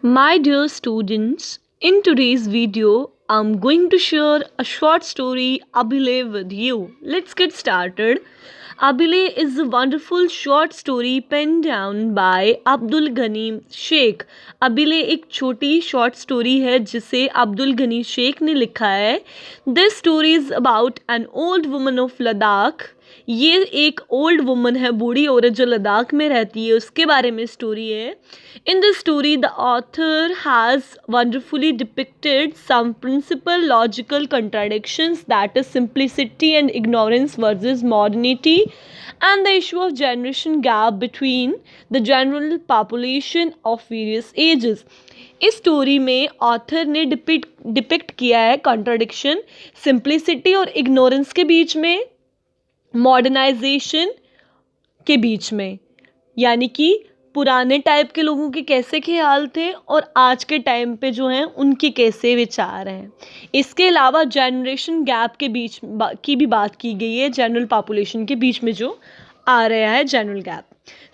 My dear students, in today's video, I'm going to share a short story Abhile with you. Let's get started. Abhile is a wonderful short story penned down by Abdul Ghani Sheikh. Abhile एक छोटी short story है जिसे अब्दुल गनी शेख ने लिखा है. This story is about an old woman of Ladakh. ये एक old woman है, बूढ़ी औरत जो लद्दाख में रहती है, उसके बारे में स्टोरी है. In this story the author has wonderfully depicted some principal logical contradictions, that is simplicity and ignorance versus modernity, and the issue of generation gap between the general population of various ages. इस story में author ने depict किया है contradiction simplicity और ignorance के बीच में, modernisation के बीच में, यानी कि पुराने टाइप के लोगों के कैसे ख्याल थे और आज के टाइम पे जो हैं उनके कैसे विचार हैं. इसके अलावा जनरेशन गैप के बीच की भी बात की गई है, जनरल पॉपुलेशन के बीच में जो आ रहा है general gap.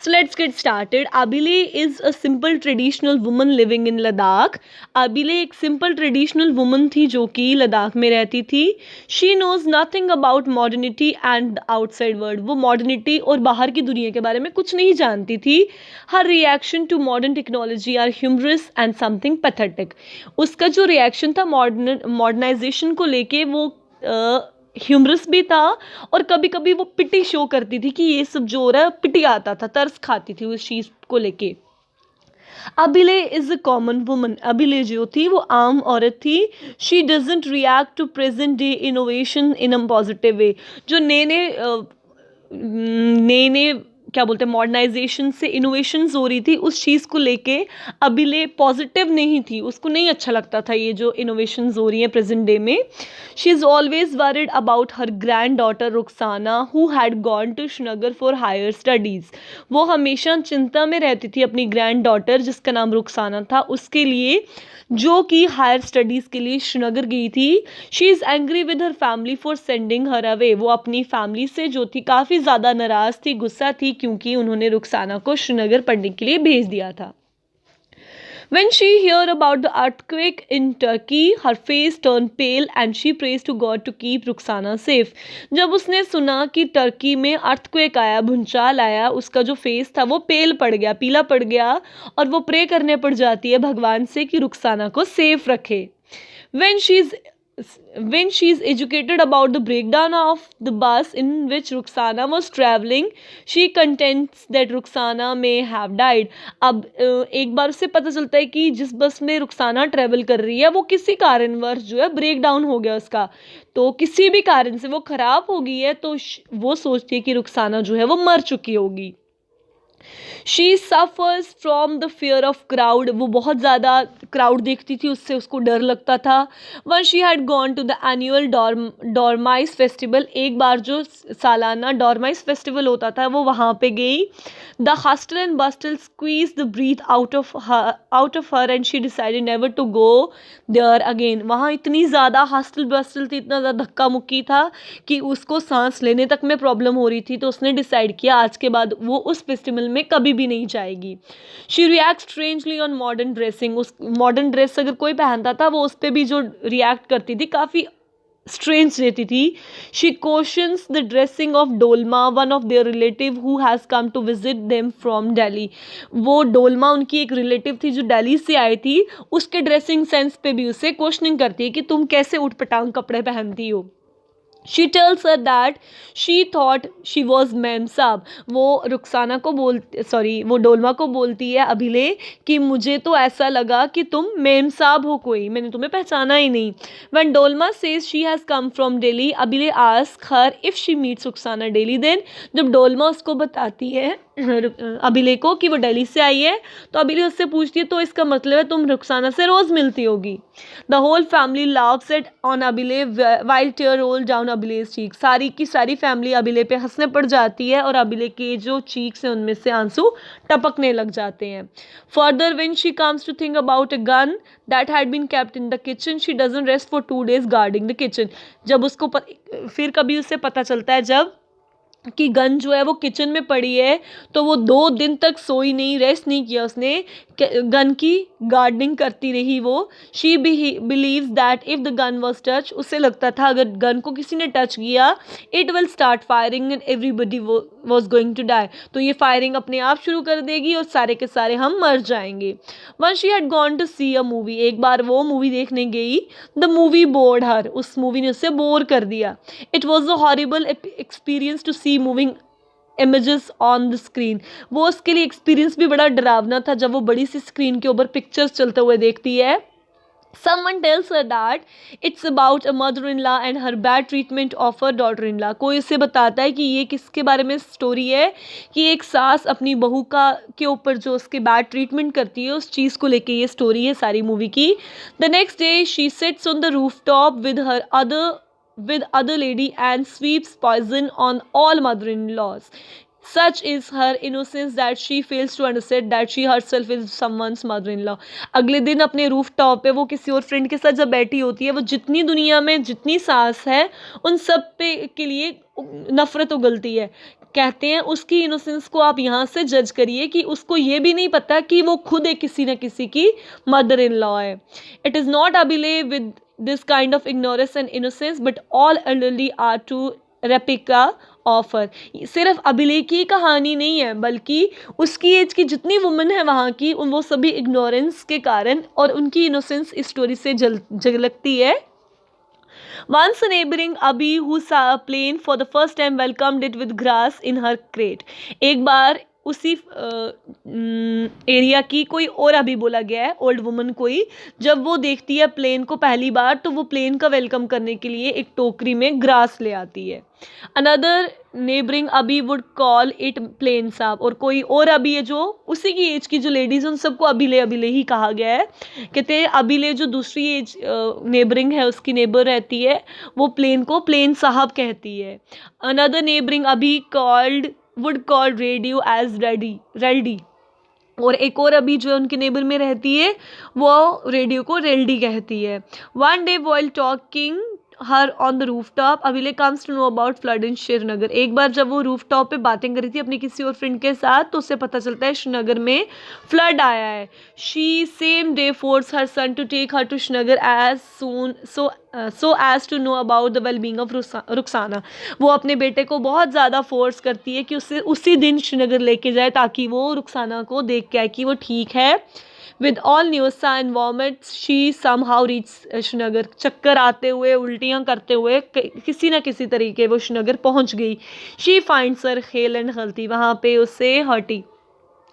So let's get started. Abhile is a simple traditional woman living in Ladakh. Abhile एक simple traditional woman थी जो कि लद्दाख में रहती थी. She knows nothing about modernity and the outside world. वो modernity और बाहर की दुनिया के बारे में कुछ नहीं जानती थी. Her reaction to modern technology are humorous and something pathetic. उसका जो reaction था modernization को लेके वो ह्यूमरस भी था और कभी कभी वो पिटी शो करती थी कि ये सब जो हो रहा है, पिटी आता था, तरस खाती थी उस चीज़ को लेके. अभिले इज अ कॉमन वुमन. अभिले जो थी वो आम औरत थी. She doesn't react to present day innovation in a positive way. जो नए क्या बोलते हैं मॉडर्नाइजेशन से इनोवेशंस हो रही थी उस चीज़ को लेके अभिले पॉजिटिव नहीं थी, उसको नहीं अच्छा लगता था ये जो इनोवेशंस हो रही हैं प्रेजेंट डे में. She is always worried about her granddaughter Rukhsana who had gone to Srinagar for higher studies. वो हमेशा चिंता में रहती थी अपनी ग्रैंड डॉटर जिसका नाम रुखसाना था उसके लिए, जो कि हायर स्टडीज़ के लिए श्रीनगर गई थी. She is angry with her family for sending her away. वो अपनी फैमिली से जो थी काफ़ी ज़्यादा नाराज़ थी, गुस्सा थी क्योंकि उन्होंने रुखसाना को श्रीनगर पढ़ने के लिए भेज दिया था. When she heard about the earthquake in Turkey, her face turned pale and she prays to God to keep Rukhsana safe. जब उसने सुना कि टर्की में अर्थक्वेक आया, भूचाल आया, उसका जो फेस था वो पेल पड़ गया, पीला पड़ गया और वो प्रे करने पड़ जाती है भगवान से कि रुखसाना को सेफ रखे. When she is educated about the breakdown of the bus in which Rukhsana was traveling, she contends that Rukhsana may have died. अब एक बार उससे पता चलता है कि जिस बस में रुखसाना ट्रेवल कर रही है वो किसी कारणवश जो है ब्रेक डाउन हो गया उसका, तो किसी भी कारण से वो खराब हो गई है, तो वो सोचती है कि रुखसाना जो है वो मर चुकी होगी. She suffers from the fear of crowd. वो बहुत ज़्यादा क्राउड देखती थी, उससे उसको डर लगता था. Once she had gone to the annual dormice festival. एक बार जो सालाना डॉर्माइस फेस्टिवल होता था वो वहाँ पे गई. The hustle and bustle squeeze the breath out of her and she decided never to go there again. वहाँ इतनी ज़्यादा हस्टल बस्टल थी, इतना ज़्यादा धक्का मुक्की था कि उसको सांस लेने तक में प्रॉब्लम हो रही थी, तो उसने डिसाइड किया आज के बाद वो उस फेस्टिवल में कभी भी नहीं जाएगी. She react strangely on modern dressing. उस मॉडर्न ड्रेस अगर कोई पहनता था वो उस पर भी जो रिएक्ट करती थी काफ़ी स्ट्रेंज रहती थी. She questions the dressing of Dolma, one of their relative who has come to visit them from Delhi. वो डोलमा उनकी एक रिलेटिव थी जो दिल्ली से आई थी, उसके ड्रेसिंग सेंस पे भी उसे क्वेश्चनिंग करती है कि तुम कैसे उठपटांग कपड़े पहनती हो. She tells her that she thought she was ma'am साहब. वो रुखसाना को वो डोलमा को बोलती है अभिले कि मुझे तो ऐसा लगा कि तुम मैम साहब हो कोई, मैंने तुम्हें पहचाना ही नहीं. When Dolma says she has come from Delhi, अभिले ask her if she meets Rukhsana daily. Then जब डोलमा उसको बताती है अभिले को कि वो दिल्ली से आई है, तो अभिले उससे पूछती है तो इसका मतलब है तुम रुखसाना से रोज़ मिलती होगी. The whole family laughs at on Abile while tear roll down Abile's cheek. सारी की सारी फैमिली अभिले पे हंसने पड़ जाती है और अभिले के जो चीक्स हैं उनमें से आंसू टपकने लग जाते हैं. Further when she comes to think about a gun that had been kept in the kitchen, she doesn't rest for 2 days guarding the kitchen. जब उसको फिर कभी उसे पता चलता है जब कि गन जो है वो किचन में पड़ी है, तो वो 2 दिन तक सोई नहीं, रेस्ट नहीं किया उसने, गन की गार्डनिंग करती रही वो। She believes that if the gun was touch, उससे लगता था अगर गन को किसी ने टच किया, it will start firing and everybody was going to die, तो ये फायरिंग अपने आप शुरू कर देगी और सारे के सारे हम मर जाएंगे। Once she had gone to see a movie, एक बार वो मूवी देखने गई। द मूवी बोर्ड हर, उस मूवी ने उससे बोर कर दिया। It was a horrible experience to see moving images on the screen, वो उसके लिए एक्सपीरियंस भी बड़ा डरावना था जब वो बड़ी सी स्क्रीन के ऊपर पिक्चर्स चलते हुए देखती है। Someone tells her that it's about a mother-in-law and her bad treatment of her daughter-in-law, कोई उसे बताता है कि ये किसके बारे में स्टोरी है, कि एक सास अपनी बहू का के ऊपर जो उसके बैड ट्रीटमेंट करती है, उस चीज़ को लेके ये स्टोरी है सारी मूवी की। The next day she sits on the roof top with other lady and sweeps poison on all mother-in-laws. Such is her innocence that she fails to understand that she herself is someone's mother-in-law. अगले दिन अपने roof top पे वो किसी और friend के साथ जब बैठी होती है, वो जितनी दुनिया में जितनी सास है उन सब पे के लिए नफरत उगलती है। कहते हैं उसकी इनोसेंस को आप यहाँ से जज करिए कि उसको ये भी नहीं पता कि वो खुद एक किसी न किसी की मदर इन लॉ है। It is not Abhilay with this kind of ignorance and innocence, but all elderly are to replica of her. सिर्फ अभिलेख की कहानी नहीं है, बल्कि उसकी एज की जितनी वुमेन है वहाँ की, उन वो सभी इग्नोरेंस के कारण और उनकी इनोसेंस इस स्टोरी से झलकती है। Once a neighboring Abhi who saw a plane for the first time welcomed it with grass in her crate. एक बार उसी एरिया की कोई और अभी बोला गया है, ओल्ड वुमन कोई, जब वो देखती है प्लेन को पहली बार, तो वो प्लेन का वेलकम करने के लिए एक टोकरी में ग्रास ले आती है। अनदर नेबरिंग अभी वुड कॉल इट प्लेन साहब, और कोई और अभी है जो उसी की एज की जो लेडीज़ उन सबको अभिले ही कहा गया है। कहते हैं अभिले जो दूसरी एज नेबरिंग है, उसकी नेबर रहती है, वो प्लेन को प्लेन साहब कहती है। अनदर नेबरिंग अभी वुड कॉल रेडियो एज रेल्डी, और एक और अभी जो उनके नेबर में रहती है वो रेडियो को रेल्डी कहती है। One day while talking her on the rooftop, Abhilay comes to know about flood in Srinagar. एक बार जब वो रूफ टॉप पे बातें कर रही थी अपनी किसी और फ्रेंड के साथ, तो उसे पता चलता है श्रीनगर में फ्लड आया है। She same day forces her son to take her to Srinagar as soon so as to know about the well being of Rukhsana. वो अपने बेटे को बहुत ज़्यादा फोर्स करती है कि उसे उसी दिन श्रीनगर लेके जाए, ताकि वो रुखसाना को देख के आए कि वो ठीक है। With all nausea and vomits, she somehow reached Srinagar. चक्कर आते हुए, उल्टियाँ करते हुए किसी न किसी तरीके वो श्रीनगर पहुँच गई। She finds her hale and healthy,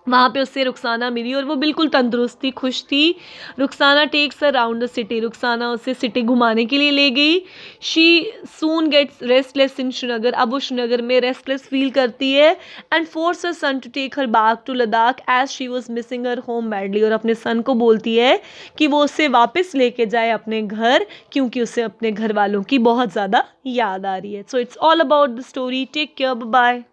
वहाँ पे उससे रुखसाना मिली और वो बिल्कुल तंदुरुस्त थी, खुश थी। Rukhsana takes her round the city, Rukhsana उसे सिटी घुमाने के लिए ले गई। She soon gets restless in Srinagar, अब वो श्रीनगर में रेस्टलेस फील करती है। And forces her son to take her back to Ladakh as she was missing her home badly, और अपने सन को बोलती है कि वो उसे वापस लेके जाए अपने घर, क्योंकि उसे अपने घर वालों की बहुत ज़्यादा याद आ रही है। So it's all about the story. Take care, bye.